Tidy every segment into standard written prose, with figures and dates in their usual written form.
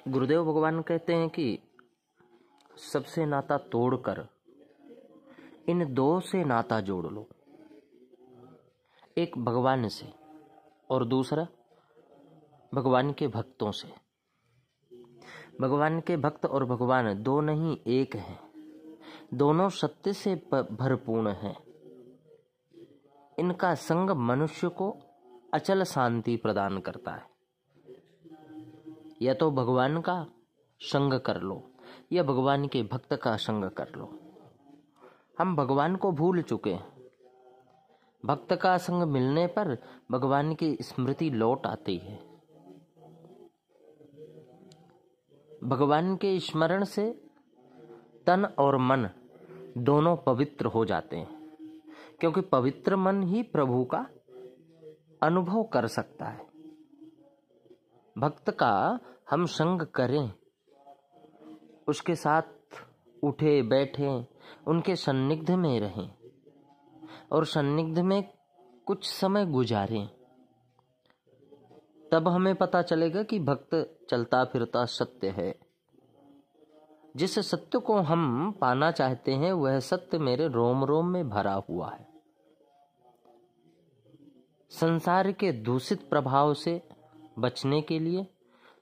गुरुदेव भगवान कहते हैं कि सबसे नाता तोड़कर इन दो से नाता जोड़ लो, एक भगवान से और दूसरा भगवान के भक्तों से। भगवान के भक्त और भगवान दो नहीं एक हैं, दोनों सत्य से भरपूर्ण हैं। इनका संग मनुष्य को अचल शांति प्रदान करता है। या तो भगवान का संग कर लो या भगवान के भक्त का संग कर लो। हम भगवान को भूल चुके हैं। भक्त का संग मिलने पर भगवान की स्मृति लौट आती है। भगवान के स्मरण से तन और मन दोनों पवित्र हो जाते हैं, क्योंकि पवित्र मन ही प्रभु का अनुभव कर सकता है। भक्त का हम संग करें, उसके साथ उठे बैठे उनके सन्निग्ध में रहें और सन्निग्ध में कुछ समय गुजारें, तब हमें पता चलेगा कि भक्त चलता फिरता सत्य है। जिस सत्य को हम पाना चाहते हैं वह सत्य मेरे रोम रोम में भरा हुआ है। संसार के दूषित प्रभाव से बचने के लिए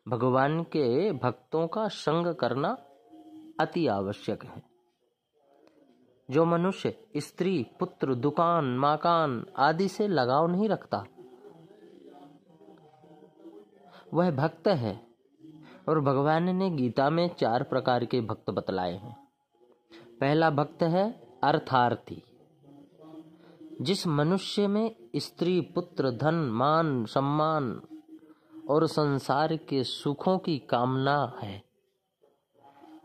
भगवान के भक्तों का संग करना अति आवश्यक है। जो मनुष्य स्त्री, पुत्र, दुकान, मकान आदि से लगाव नहीं रखता वह भक्त है। और भगवान ने गीता में 4 प्रकार के भक्त बतलाए हैं। पहला भक्त है अर्थार्थी। जिस मनुष्य में स्त्री, पुत्र, धन, मान, सम्मान और संसार के सुखों की कामना है,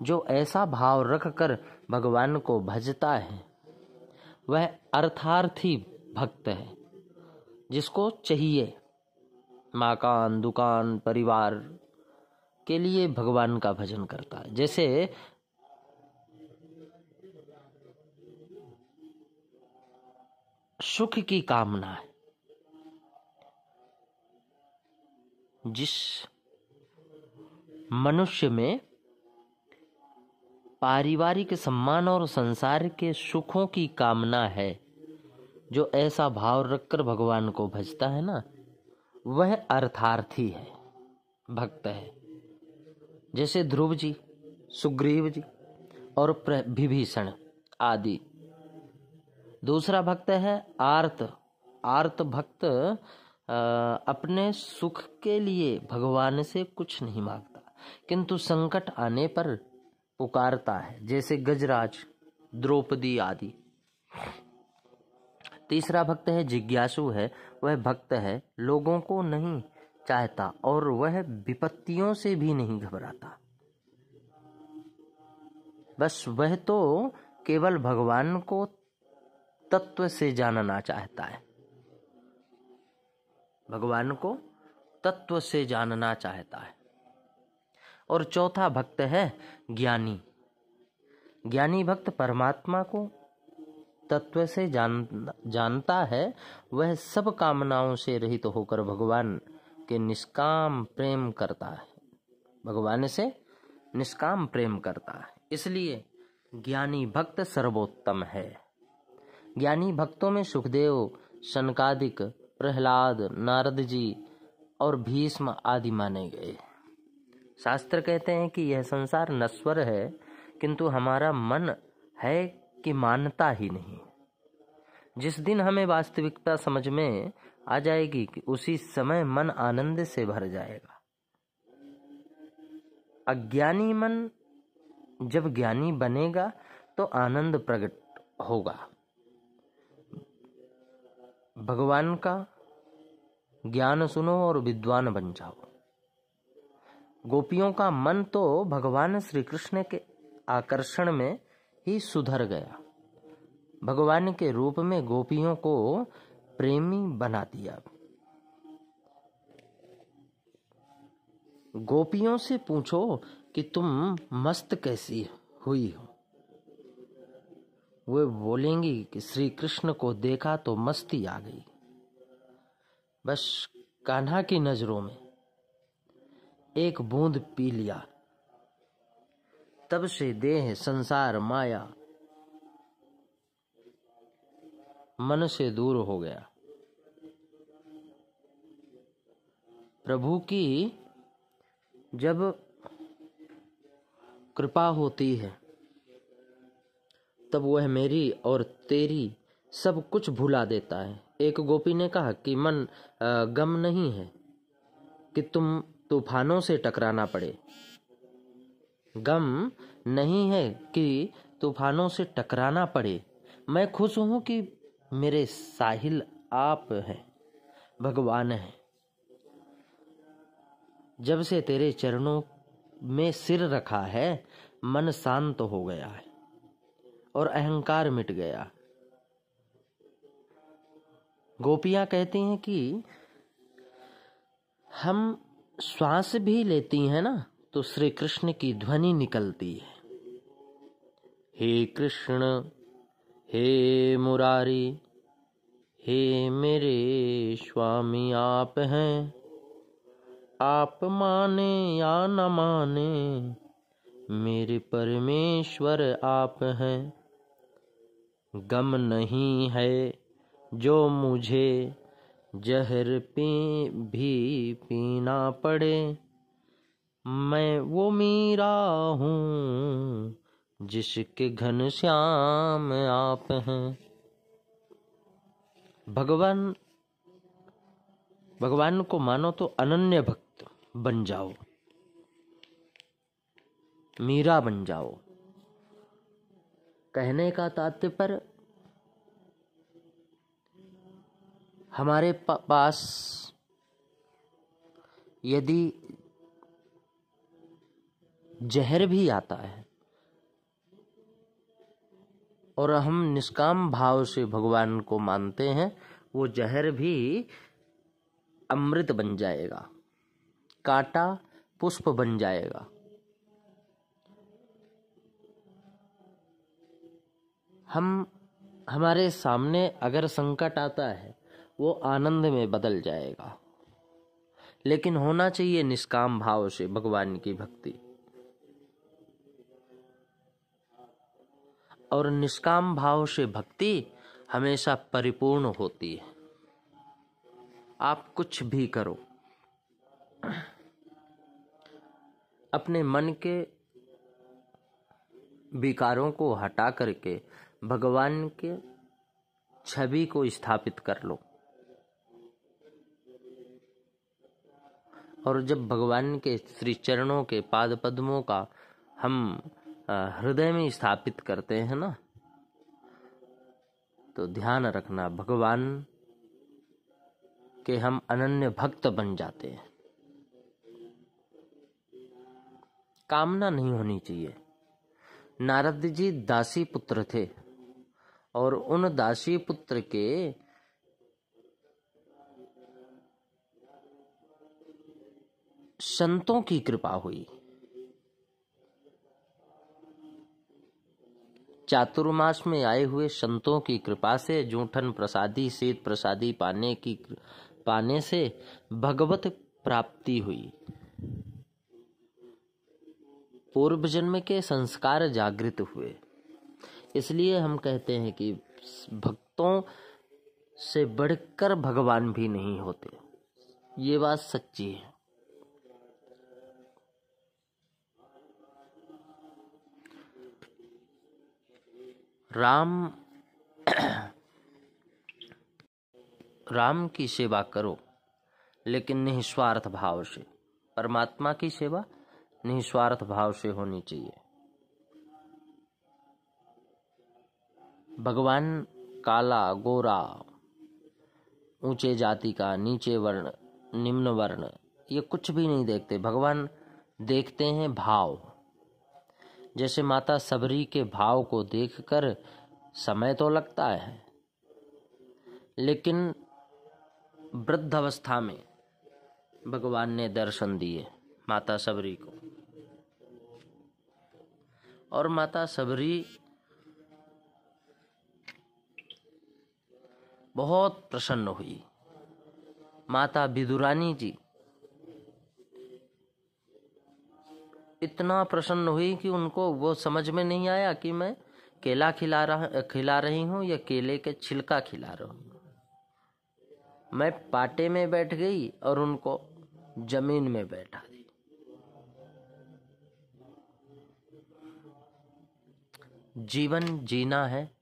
जो ऐसा भाव रखकर भगवान को भजता है वह अर्थार्थी भक्त है। जिसको चाहिए मकान, दुकान, परिवार के लिए भगवान का भजन करता है। जैसे सुख की कामना है, जिस मनुष्य में पारिवारिक सम्मान और संसार के सुखों की कामना है, जो ऐसा भाव रखकर भगवान को भजता है ना, वह अर्थार्थी है, भक्त है। जैसे ध्रुव जी, सुग्रीव जी और विभीषण आदि। दूसरा भक्त है आर्त। आर्त भक्त अपने सुख के लिए भगवान से कुछ नहीं मांगता, किंतु संकट आने पर पुकारता है, जैसे गजराज, द्रौपदी आदि। तीसरा भक्त है जिज्ञासु है। वह भक्त है लोगों को नहीं चाहता और वह विपत्तियों से भी नहीं घबराता। बस वह तो केवल भगवान को तत्व से जानना चाहता है। भगवान को तत्व से जानना चाहता है। और चौथा भक्त है ज्ञानी। ज्ञानी भक्त परमात्मा को तत्व से जानता है। वह सब कामनाओं से रहित होकर भगवान के निष्काम प्रेम करता है, भगवान से निष्काम प्रेम करता है। इसलिए ज्ञानी भक्त सर्वोत्तम है। ज्ञानी भक्तों में सुखदेव, सनकादिक, प्रहलाद, नारद जी और भीष्म आदि माने गए। शास्त्र कहते हैं कि यह संसार नश्वर है, किंतु हमारा मन है कि मानता ही नहीं। जिस दिन हमें वास्तविकता समझ में आ जाएगी कि उसी समय मन आनंद से भर जाएगा। अज्ञानी मन जब ज्ञानी बनेगा तो आनंद प्रकट होगा। भगवान का ज्ञान सुनो और विद्वान बन जाओ। गोपियों का मन तो भगवान श्री कृष्ण के आकर्षण में ही सुधर गया। भगवान के रूप में गोपियों को प्रेमी बना दिया। गोपियों से पूछो कि तुम मस्त कैसी हुई हो, वे बोलेंगी कि श्री कृष्ण को देखा तो मस्ती आ गई। बस कान्हा की नजरों में एक बूंद पी लिया, तब से देह संसार माया मन से दूर हो गया। प्रभु की जब कृपा होती है तब वह मेरी और तेरी सब कुछ भुला देता है। एक गोपी ने कहा कि मन गम नहीं है कि तुम तूफानों से टकराना पड़े, गम नहीं है कि तूफानों से टकराना पड़े। मैं खुश हूं कि मेरे साहिल आप हैं, भगवान हैं। जब से तेरे चरणों में सिर रखा है, मन शांत हो गया है और अहंकार मिट गया। गोपियां कहती हैं कि हम श्वास भी लेती हैं ना तो श्री कृष्ण की ध्वनि निकलती है। हे कृष्ण, हे मुरारी, हे मेरे स्वामी आप हैं। आप माने या न माने, मेरे परमेश्वर आप हैं। गम नहीं है जो मुझे जहर भी पीना पड़े, मैं वो मीरा हूँ जिसके घनश्याम आप हैं। भगवान को मानो तो अनन्य भक्त बन जाओ, मीरा बन जाओ। कहने का तात्पर्य हमारे पास यदि जहर भी आता है और हम निष्काम भाव से भगवान को मानते हैं, वो जहर भी अमृत बन जाएगा, कांटा पुष्प बन जाएगा। हमारे सामने अगर संकट आता है वो आनंद में बदल जाएगा, लेकिन होना चाहिए निष्काम भाव से भगवान की भक्ति। और निष्काम भाव से भक्ति हमेशा परिपूर्ण होती है। आप कुछ भी करो, अपने मन के विकारों को हटा करके भगवान के छवि को स्थापित कर लो। और जब भगवान के श्री चरणों के पाद पद्मों का हम हृदय में स्थापित करते हैं ना, तो ध्यान रखना भगवान के हम अनन्य भक्त बन जाते हैं। कामना नहीं होनी चाहिए। नारद जी दासी पुत्र थे और उन दासी पुत्र के संतों की कृपा हुई। चातुर्मास में आए हुए संतों की कृपा से जूठन प्रसादी शीत प्रसादी पाने से भगवत प्राप्ति हुई। पूर्व जन्म के संस्कार जागृत हुए। इसलिए हम कहते हैं कि भक्तों से बढ़कर भगवान भी नहीं होते। ये बात सच्ची है। राम की सेवा करो, लेकिन निस्वार्थ भाव से। परमात्मा की सेवा निस्वार्थ भाव से होनी चाहिए। भगवान काला गोरा, ऊंचे जाति का, नीचे वर्ण, निम्न वर्ण, ये कुछ भी नहीं देखते। भगवान देखते हैं भाव। जैसे माता सबरी के भाव को देखकर समय तो लगता है, लेकिन वृद्ध अवस्था में भगवान ने दर्शन दिए माता सबरी को, और माता सबरी बहुत प्रसन्न हुई। माता विदुरानी जी इतना प्रसन्न हुई कि उनको वो समझ में नहीं आया कि मैं केला खिला रही हूँ या केले के छिलका खिला रहा हूँ। मैं पाटे में बैठ गई और उनको जमीन में बैठा दी। जीवन जीना है